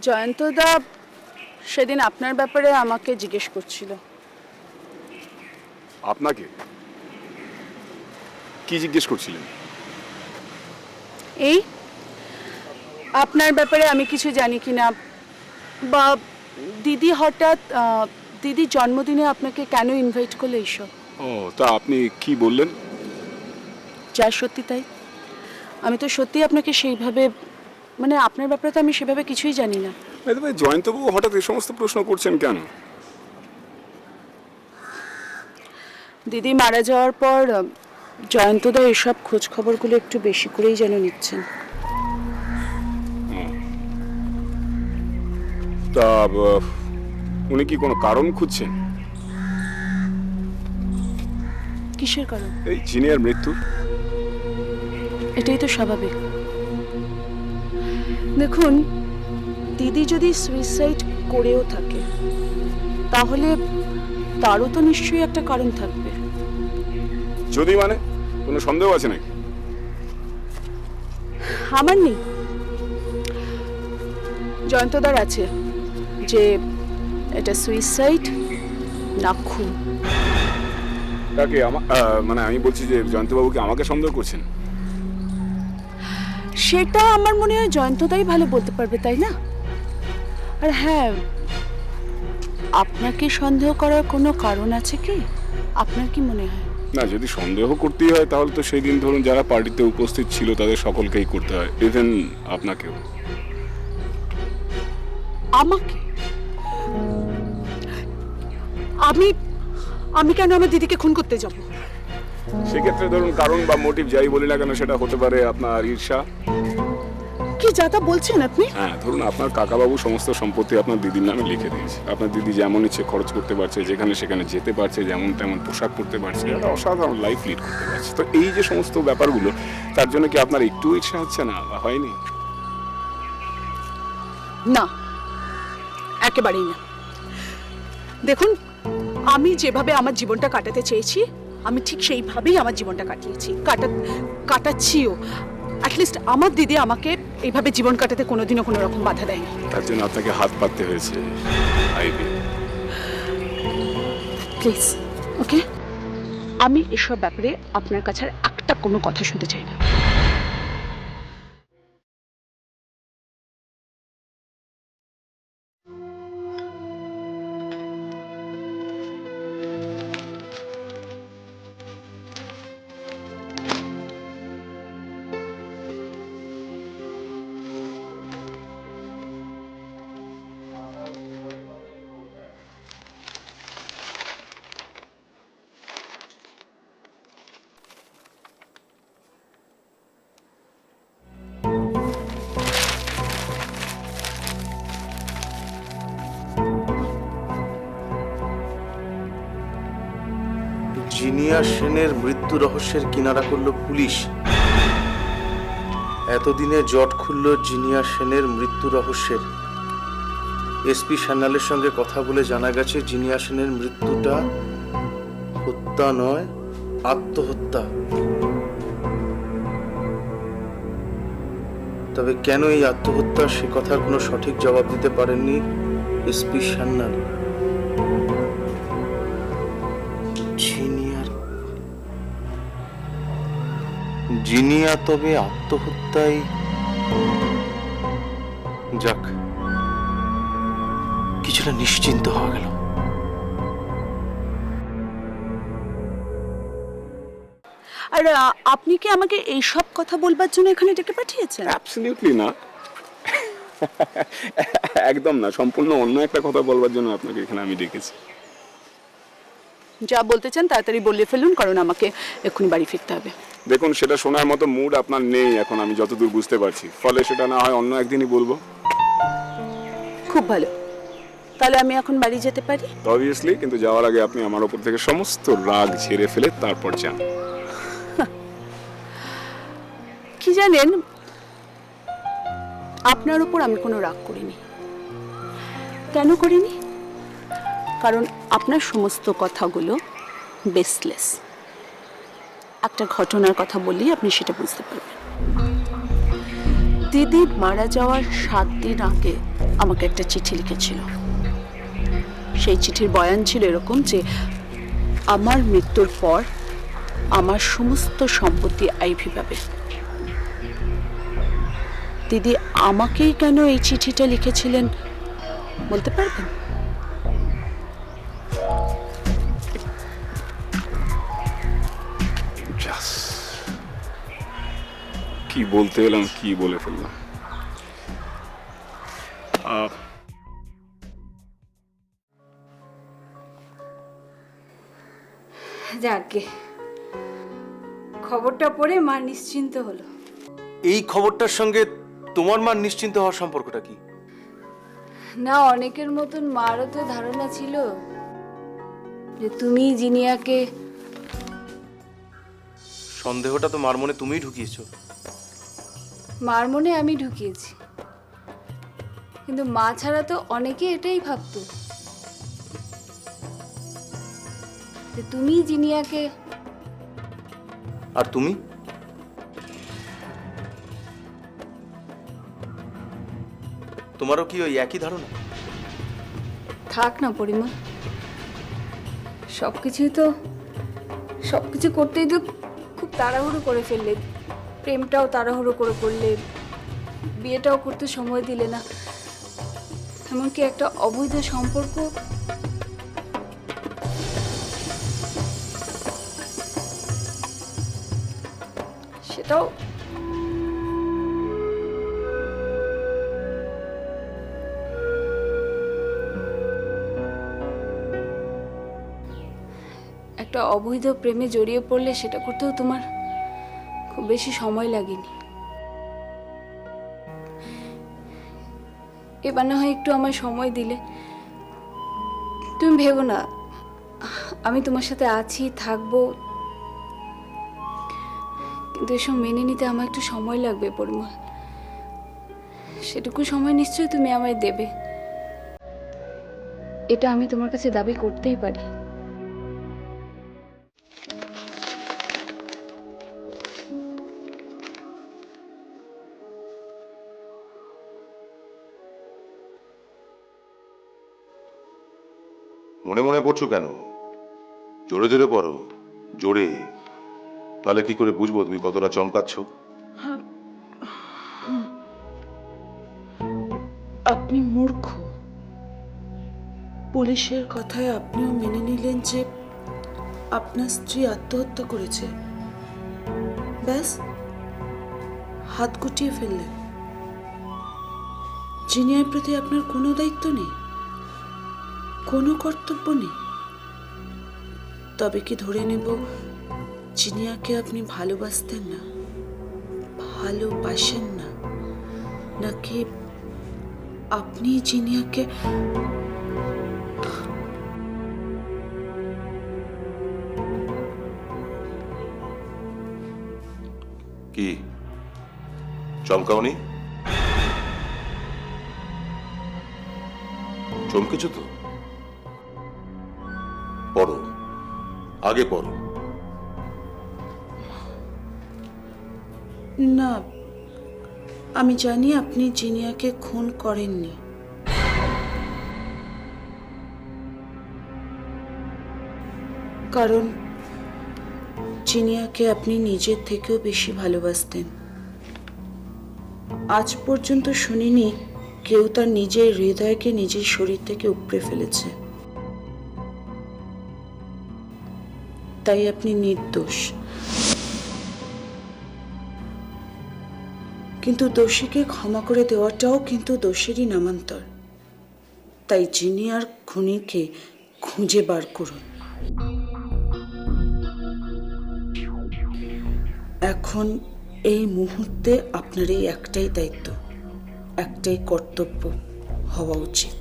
জয়ন্তদা সেদিন আপনার ব্যাপারে আমাকে জিজ্ঞেস করছিল। আপনাকে কি জিজ্ঞেস করছিলেন? এই আপনার ব্যাপারে আমি কিছু জানি কিনা, বা দিদি হঠাৎ দিদির জন্মদিনে আপনাকে কেন ইনভাইট করলো এইসব। ও, তা আপনি কি বললেন? যা সত্যি তাই। আমি তো সত্যি আপনাকে সেইভাবে, মানে আপনার ব্যাপারে তো আমি সেভাবে কিছুই জানি না। ভাই জয়ন্তবাবু হঠাৎ এই সমস্ত প্রশ্ন করছেন কেন? দিদি মারা যাওয়ার পর জয়ন্তদা এসব খোঁজ খবরগুলো একটু বেশি করেই যেন নিচ্ছেন। তা উনি কি কোনো কারণ খুঁজছেন? কিসের কারণ? এই জিনিয়ার মৃত্যুর। এটাই তো স্বাভাবিক। দেখুন, দিদি যদি সুইসাইড করেও থাকে তাহলে তারও তো নিশ্চয়ই একটা কারণ থাকবে। যদি মানে কোনো সন্দেহ আছে নাকি? আমার নেই, জয়ন্তদার আছে যে এটা সুইসাইড না খুন। তাকে মানে আমি বলছি যে জয়ন্তবাবুকে আমাকে সন্দেহ করছেন? সেটা আমার মনে হয় জয়ন্তদাই ভালো বলতে পারবে, তাই না? আর হ্যাঁ, আপনাকে সন্দেহ করার কোনো কারণ আছে কি? আপনার কি মনে হয়? না, যদি সন্দেহ করতেই হয় তাহলে তো সেই দিন ধরুন যারা পার্টিতে উপস্থিত ছিল তাদের সকলকেই করতে হয়, ইভেন আপনাকেও। আমাকে? আমি আমি কেন আমার দিদিকে খুন করতে যাব? সেক্ষেত্রে ধরুন কারণ বা মোটিভ যাই বলি না কেন, সেটা হতে পারে আপনার ঈর্ষা। কি যা তা বলছেন আপনি? হ্যাঁ, ধরুন আপনার কাকাবাবু সমস্ত সম্পত্তি আপনার দিদির নামে লিখে দিয়েছে। আপনার দিদি যেমন ইচ্ছে খরচ করতে পারছে, যেখানে সেখানে যেতে পারছে, যেমন তেমন পোশাক পরতে পারছে, একটা অসাধারণ লাইফ লিড করতে পারছে। তো এই যে সমস্ত ব্যাপারগুলো, তার জন্য কি আপনার একটু ইচ্ছা হচ্ছে না বা হয়নি? না, একেবারেই না। দেখুন, আমি যেভাবে আমার জীবনটা কাটাতে চেয়েছি আমি ঠিক সেইভাবেই আমার জীবনটা কাটিয়েছি, কাটাচ্ছিও। অ্যাটলিস্ট আমার দিদি আমাকে এইভাবে জীবন কাটাতে কোনোদিনও কোনো রকম বাধা দেয়নি। তার জন্য আপনাকে হাত পাততে হয়েছে আইবি। প্লিজ, ওকে? আমি এসব ব্যাপারে আপনার কাছে আর একটা কোনো কথা শুনতে চাই না। জিনিয়া সেনের মৃত্যু রহস্যের কিনারা করলো পুলিশ। এতদিনে জট খুলল জিনিয়া সেনের মৃত্যু রহস্যের। এসপি সান্যালের সঙ্গে কথা বলে জানা গেছে জিনিয়া সেনের মৃত্যুটা হত্যা নয়, আত্মহত্যা। তবে কেন এই আত্মহত্যা, সে কথার কোনো সঠিক জবাব দিতে পারেননি এসপি সান্যাল। জিনিয়া তবে আত্মহত্যায়, যাক, কিছুটা নিশ্চিন্ত হওয়া গেল। আর আপনি কি আমাকে এই সব কথা বলবার জন্য এখানে ডেকে পাঠিয়েছেন? অ্যাবসলিউটলি না, একদম না। সম্পূর্ণ অন্য একটা কথা বলবার জন্য আপনাকে এখানে আমি ডেকেছি। যা বলতে চান তাড়াতাড়ি বলে ফেলুন, কারণ আমাকে এক্ষুনি বাড়ি ফিরতে হবে। দেখুন, সেটা শোনার মতো মুড আপনার নেই এখন, আমি যতদূর বুঝতে পারছি। ফলে সেটা না হয় অন্য একদিনই বলবো। খুব ভালো, তাহলে আমি এখন বাড়ি যেতে পারি? অবভিয়াসলি, কিন্তু যাওয়ার আগে আপনি আমার ওপর থেকে সমস্ত রাগ ঝেড়ে ফেলে তারপর যান। কি জানেন, আপনার উপর আমি কোনো রাগ করিনি। কেন করিনি? কারণ আপনার সমস্ত কথাগুলো বেসলেস। একটা ঘটনার কথা বললেই আপনি সেটা বুঝতে পারবেন। দিদি মারা যাওয়ার 7 দিন আগে আমাকে একটা চিঠি লিখেছিল। সেই চিঠির বয়ান ছিল এরকম যে আমার মৃত্যুর পর আমার সমস্ত সম্পত্তি আইভি পাবে। দিদি আমাকেই কেন এই চিঠিটা লিখেছিলেন বলতে পারবেন? ব্যাস, কি বলতে এলাম কি বলে ফেললাম। যাকে খবরটা পড়ে মা নিশ্চিন্ত হলো। এই খবরটার সঙ্গে তোমার মার নিশ্চিন্ত হওয়ার সম্পর্কটা কি? না, অনেকের মতন মারও তো ধারণা ছিল যে তুমি জিনিয়াকে। সন্দেহটা তো মার মনে তুমিই ঢুকিয়েছো। মার মনে আমি ঢুকিয়েছি, কিন্তু মা ছাড়া তো অনেকে এটাই ভাবতো যে তুমি জিনিয়াকে। আর তুমি? তোমারও কি ওই একই ধারণা? থাক না পরিমা, সবকিছু করতেই তো খুব তাড়াহুড়ো করে ফেললে। প্রেমটাও তাড়াহুড়ো করে করলে, বিয়েটাও করতে সময় দিলে না, এমনকি একটা অবৈধ সম্পর্ক। সেটাও একটা অবৈধ প্রেমে জড়িয়ে পড়লে সেটা করতেও তোমার খুব বেশি সময় লাগেনি। এবার না হয় একটু আমায় সময় দিলে। তুমি ভেবো না, আমি তোমার সাথে আছি, থাকবো, কিন্তু এসব মেনে নিতে আমার একটু সময় লাগবে পরিমা। সেটুকু সময় নিশ্চয়ই তুমি আমায় দেবে, এটা আমি তোমার কাছে দাবি করতেই পারি। মনে মনে পড়ছো কেন? জোরে জোরে পড়ো, জোরে। তাহলে কি করে বুঝবো তুমি কতটা চমকাচ্ছ? আপনি মূর্খ। পুলিশের কথায় আপনিও মেনে নিলেন যে আপনার স্ত্রী আত্মহত্যা করেছে। ব্যাস, হাত গুটিয়ে ফেললেন। জিনিয়ার প্রতি আপনার কোনো দায়িত্ব নেই, কোনো কর্তব্য নেই। তবে কি ধরে নেব জিনিয়াকে আপনি ভালোবাসতেন না, ভালোবাসেন না, নাকি আপনি জিনিয়াকে কি চমকাওনি? চমকেছ তো? পড়ো, আগে পড়ো। না, আমি জানি আপনি জিনিয়াকে খুন করেননি। কারণ জিনিয়াকে আপনি নিজের থেকেও বেশি ভালোবাসতেন। আজ পর্যন্ত শুনিনি কেউ তার নিজের হৃদয়কে নিজের শরীর থেকে উপড়ে ফেলেছে। তাই আপনি নির্দোষ। কিন্তু দোষীকে ক্ষমা করে দেওয়াটাও কিন্তু দোষেরই নামান্তর। তাই জিনিয়ার খুনিকে খুঁজে বার করুন। এখন এই মুহূর্তে আপনার এই একটাই দায়িত্ব, একটাই কর্তব্য হওয়া উচিত।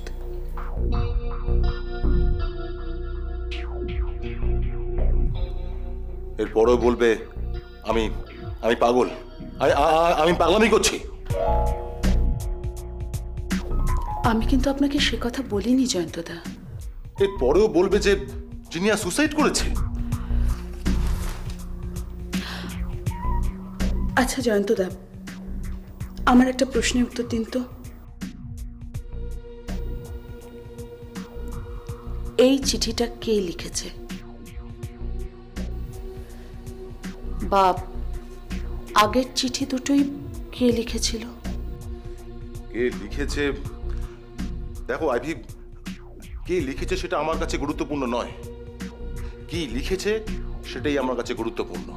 এরপরও বলবে আমি আমি পাগল, আমি পাগলামি করছি। আমি কিন্তু আপনাকে সে কথা বলিনি জয়ন্তদা। এরপরেও বলবে যে জিনিয়া সুসাইড করেছে। আচ্ছা জয়ন্তদা, আমার একটা প্রশ্নের উত্তর দিন তো। এই চিঠিটা কে লিখেছে, বা আগের চিঠি দুটোই কে লিখেছিল? কে লিখেছে? দেখো আইভি, কে লিখেছে সেটা আমার কাছে গুরুত্বপূর্ণ নয়, কি লিখেছে সেটাই আমার কাছে গুরুত্বপূর্ণ।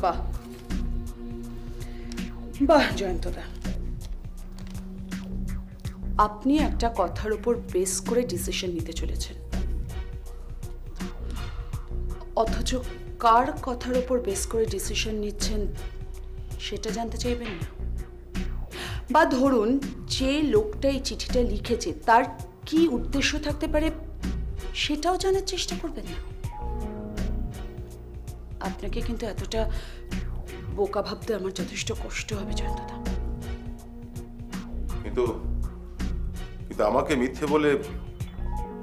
বাহ বাহ জয়ন্তদা, আপনি একটা কথার উপর বেস করে ডিসিশন নিতে চলেছেন, অথচ কার কথার উপর বেস করে ডিসিশন নিচ্ছেন সেটা জানতে চাইবেন না? বা ধরুন যে লোকটা এই চিঠিটা লিখেছে তার কি উদ্দেশ্য থাকতে পারে সেটাও জানার চেষ্টা করবেন না? আপনাকে কিন্তু এতটা বোকা ভাবতে আমার যথেষ্ট কষ্ট হবে জয়ন্তদা। কিন্তু কিন্তু আমাকে মিথ্যে বলে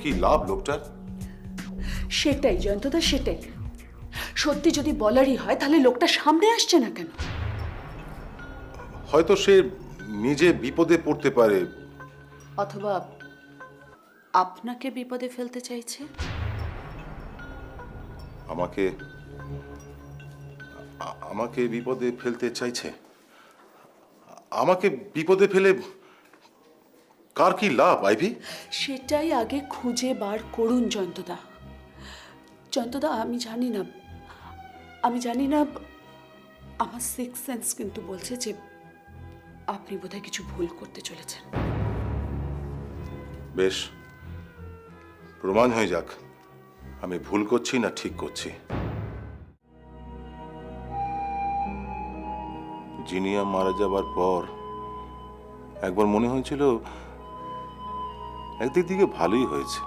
কি লাভ লোকটার? সেটাই জয়ন্তদা, সেটাই। সত্যি যদি বলারই হয় তাহলে লোকটা সামনে আসছে না কেন? হয়তো সে নিজে বিপদে পড়তে পারে, অথবা আপনাকে বিপদে ফেলতে চাইছে। আমাকে আমাকে বিপদে ফেলতে চাইছে। আমাকে বিপদে ফেলে কার কি লাভ আইভি? সেটাই আগে খুঁজে বার করুন জয়ন্তদা। জয়ন্তদা, আমি জানি না আমার সিক্স সেন্স কিন্তু বলছে যে আপনি বোধহয় কিছু ভুল করতে চলেছেন। বেশ, প্রমাণ হয়ে যাক আমি ভুল করছি না ঠিক করছি। জিনিয়া মারা যাবার পর একবার মনে হয়েছিল একদিক দিকে ভালোই হয়েছে,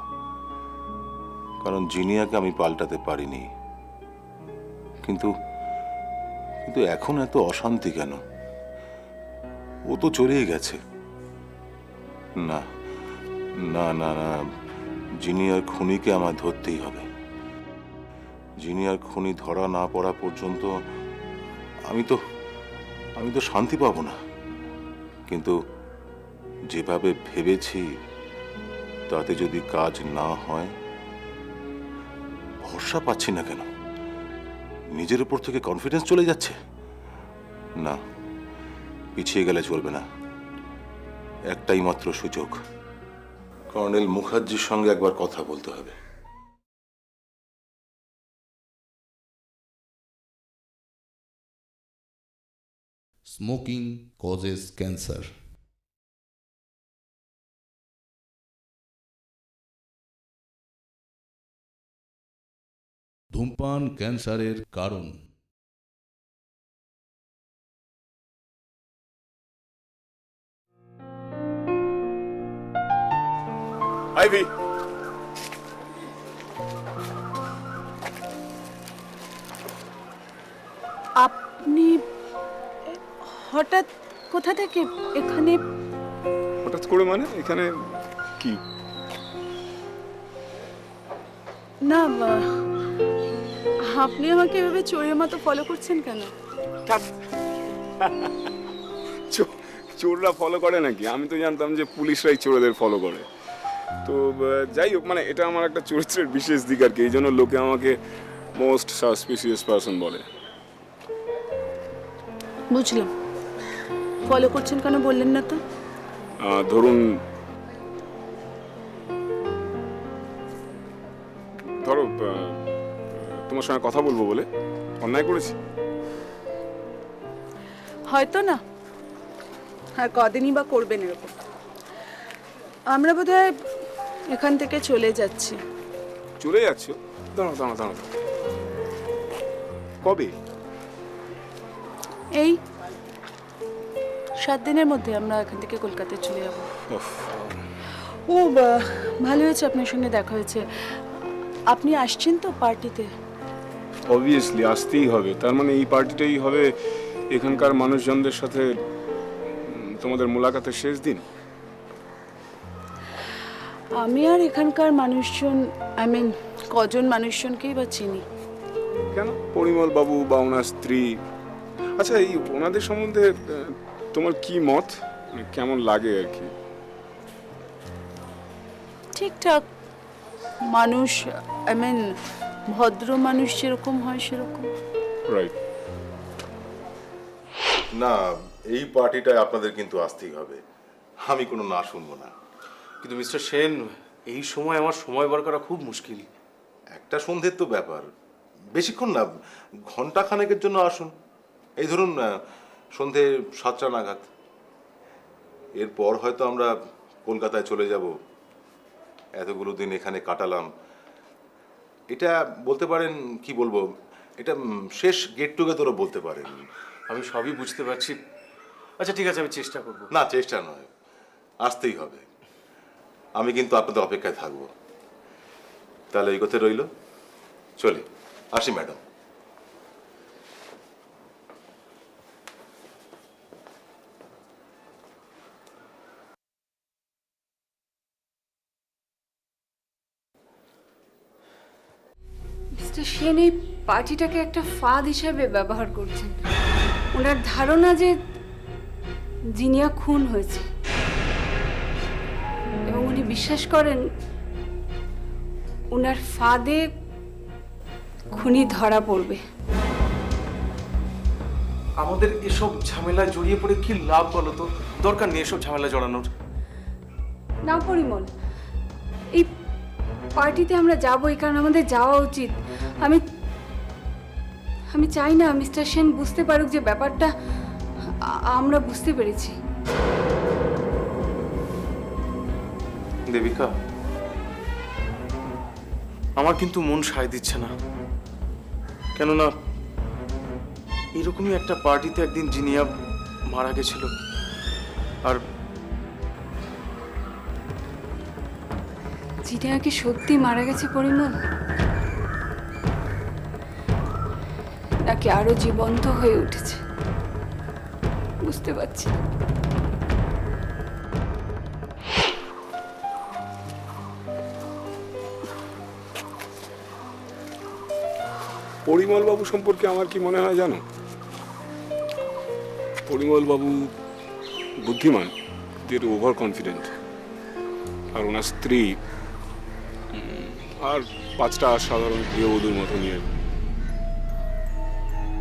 কারণ জিনিয়াকে আমি পাল্টাতে পারিনি। কিন্তু কিন্তু এখন এত অশান্তি কেন? ও তো চলেই গেছে। না না না না, জিনিয়ার খুনিকে আমার ধরতেই হবে। জিনিয়ার খুনি ধরা না পড়া পর্যন্ত আমি তো শান্তি পাবো না। কিন্তু যেভাবে ভেবেছি তাতে যদি কাজ না হয়, ভরসা পাচ্ছি না কেন? নিজের উপর থেকে কনফিডেন্স চলে যাচ্ছে। না, পিছিয়ে গেলে চলবে না। একটাই মাত্র সুযোগ, কর্নেল মুখার্জির সঙ্গে একবার কথা বলতে হবে। Smoking causes cancer. ধূমপান ক্যান্সারের কারণ। আইভি, আপনি হঠাৎ কোথা থেকে এখানে? হঠাৎ করে মানে এখানে কি? না, আপনি আমাকে এভাবে চোরের মতো ফলো করছেন কেন? চোররা ফলো করে নাকি? আমি তো জানতাম যে পুলিশরাই চোরদের ফলো করে। তো যাই হোক, মানে এটা আমার একটা চরিত্রের বিশেষ দিক আর কি, এই জন্য লোকে আমাকে মোস্ট সাসপিসিয়াস পারসন বলে। বুঝলাম। ফলো করছেন কেন বললেন না তো? ধরো তোমার সঙ্গে কথা বলবো বলে অন্যায় করেছি? হয়তো না, আর কদিনই বা করবেন এরকম। আমরা বোধহয় এখান থেকে চলে যাচ্ছি। চলে যাচ্ছ? দাঁড়াও দাঁড়াও দাঁড়াও, কবে? এই 7 দিনের মধ্যে আমরা এখান থেকে কলকাতায় চলে যাব। ও ভালো হয়েছে আপনার সঙ্গে দেখা হয়েছে। আপনি আসছেন তো পার্টিতে? অবভিয়াসলি আসতেই হবে। তার মানে এই পার্টিটাই হবে এখানকার মানুষজনদের সাথে তোমাদের মোলাকাতের শেষ দিন। আমি আর এখানকার মানুষজন, কজন মানুষজনকেই বা চিনি। কেন? পরিমল বাবু বা ওনার স্ত্রী। আচ্ছা, এই ওনাদের সম্বন্ধে তোমার কি মত? কেমন লাগে আর কি? ঠিকঠাক মানুষ, আই মিন ভদ্র মানুষ যেরকম হয় সেরকম। রাইট। না, এই পার্টিটায় আপনাদের কিন্তু আসতেই হবে। আমি কোনো না শুনবো না। কিন্তু মিস্টার সেন, এই সময় আমার সময় বার করা খুব মুশকিল। একটা সন্ধ্যের তো ব্যাপার, বেশিক্ষণ না, ঘন্টা খানেকের জন্য আসুন। এই ধরুন সন্ধে 7টা নাগাদ। এরপর হয়তো আমরা কলকাতায় চলে যাব। এতগুলো দিন এখানে কাটালাম, এটা বলতে পারেন, কি বলবো, এটা শেষ গেট টুগেদারও বলতে পারেন। আমি সবই বুঝতে পারছি। আচ্ছা ঠিক আছে, আমি চেষ্টা করব। না, চেষ্টা নয়, আসতেই হবে। আমি কিন্তু আপনাদের অপেক্ষায় থাকবো। তাহলে এই কথা রইল, চলি, আসি ম্যাডাম। মিস্টার সেন এই পার্টিটাকে একটা ফাঁদ হিসেবে ব্যবহার করছেন। ওনার ধারণা যে জিনিয়া খুন হয়েছে এবং উনি বিশ্বাস করেন ওনার ফাঁদে খুনি ধরা পড়বে। আমাদের এসব ঝামেলায় জড়িয়ে পড়ে কি লাভ বলো তো? দরকার নেই এসব ঝামেলা জড়ানোর। না পরিমল, এই পার্টিতে আমরা যাবো এই কারণে আমাদের যাওয়া উচিত। আমি আমি চাই না মিস্টার সেন বুঝতে পারুক যে ব্যাপারটা আমরা বুঝতে পেরেছি। দেবিকা, আমার কিন্তু মন সায় দিচ্ছে না। কেননা এরকমই একটা পার্টিতে একদিন জিনিয়া মারা গেছিল। আর জিনিয়া কি সত্যি মারা গেছে পরিমল, নাকি আরো জীবন্ত হয়ে উঠেছে বুঝতে পারছি না। পরিমল বাবু সম্পর্কে আমার কি মনে হয় জানো? পরিমল বাবু বুদ্ধিমান, কিন্তু ওভার কনফিডেন্ট। আর ওনার স্ত্রী আর 5টা সাধারণ গৃহবধূর মতো নিয়ে।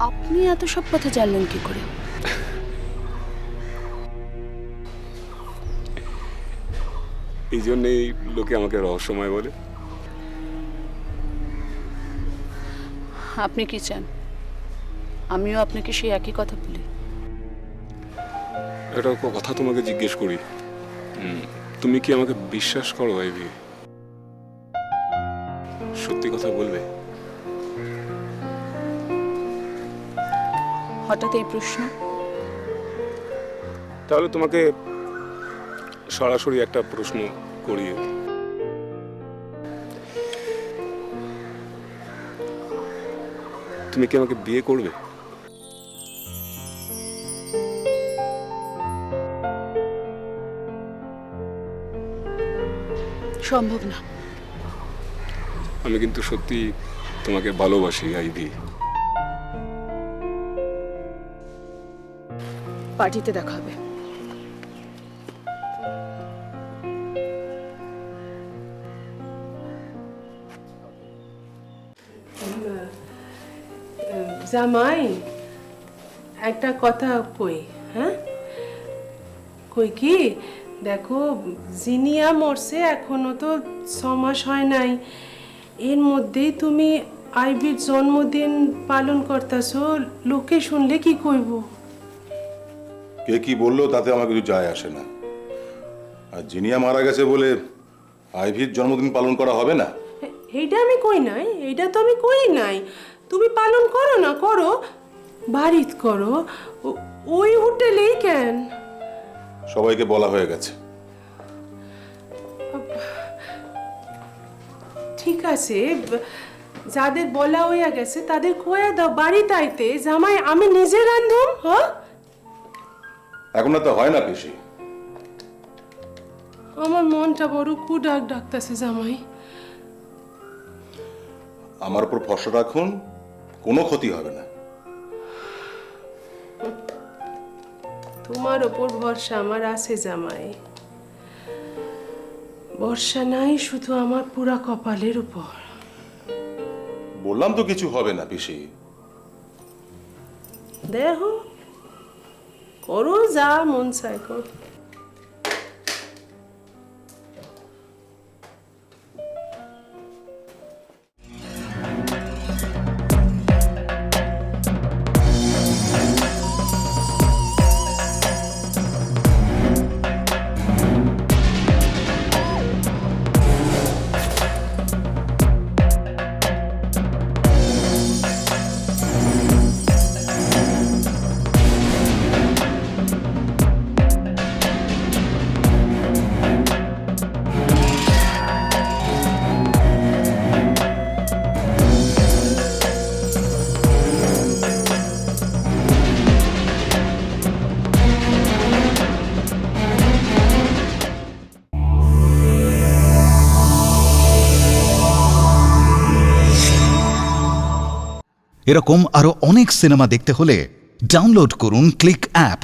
আপনি এত সব কথা জানলেন কি করে? এই জন্যেই লোকে আমাকে রহস্যময় বলে। আপনি কি চান আমিও আপনাকে সেই একই কথা বলি? একটা কথা তোমাকে জিজ্ঞেস করি, তুমি কি আমাকে বিশ্বাস করো আইভি? সত্যি কথা বলবে? হঠাৎ এই প্রশ্ন? তাহলে তোমাকে সরাসরি একটা প্রশ্ন করি। তুমি কি আমাকে বিয়ে করবে? সম্ভব না। আমি কিন্তু সত্যি তোমাকে ভালোবাসি আইভি। পার্টিতে দেখা হবে। জামাই, একটা কথা কই, হ্যাঁ কই কি, দেখো জিনিয়া মরছে এখনো তো 6 মাস হয় নাই। এর মধ্যেই তুমি আইবির জন্মদিন পালন করতেছো, লোকে শুনলে কি কইব? কে কি বললো তাতে আমার কিছু যায় আসে না। আর জিনিয়া মারা গেছে বলে আইভির জন্মদিন পালন করা হবে না? এইটা আমি কই নাই, এইটা তো আমি কই নাই। তুমি পালন করো না, করো, বাড়িত করো, ওই হোটেলেই কেন? সবাইকে বলা হয়ে গেছে। ঠিক আছে, যাদের বলা হইয়া গেছে তাদের কয়া দাও বাড়িতে আইতে। জামাই, আমি নিজে রান্ধুম। হ্যাঁ, এখন তো হয় না পিসি। আমার মনটা বড় কুডাক ডাকতেছে জামাই। আমার উপর ভরসা রাখুন, কোনো ক্ষতি হবে না। তোমার ওপর ভরসা আমার আছে জামাই। বর্ষা নাই শুধু আমার পুরা কপালের উপর। বললাম তো কিছু হবে না পিসি। দেহ করো যা মন চায় কর। এরকম আরো অনেক সিনেমা দেখতে হলে ডাউনলোড করুন ক্লিক অ্যাপ।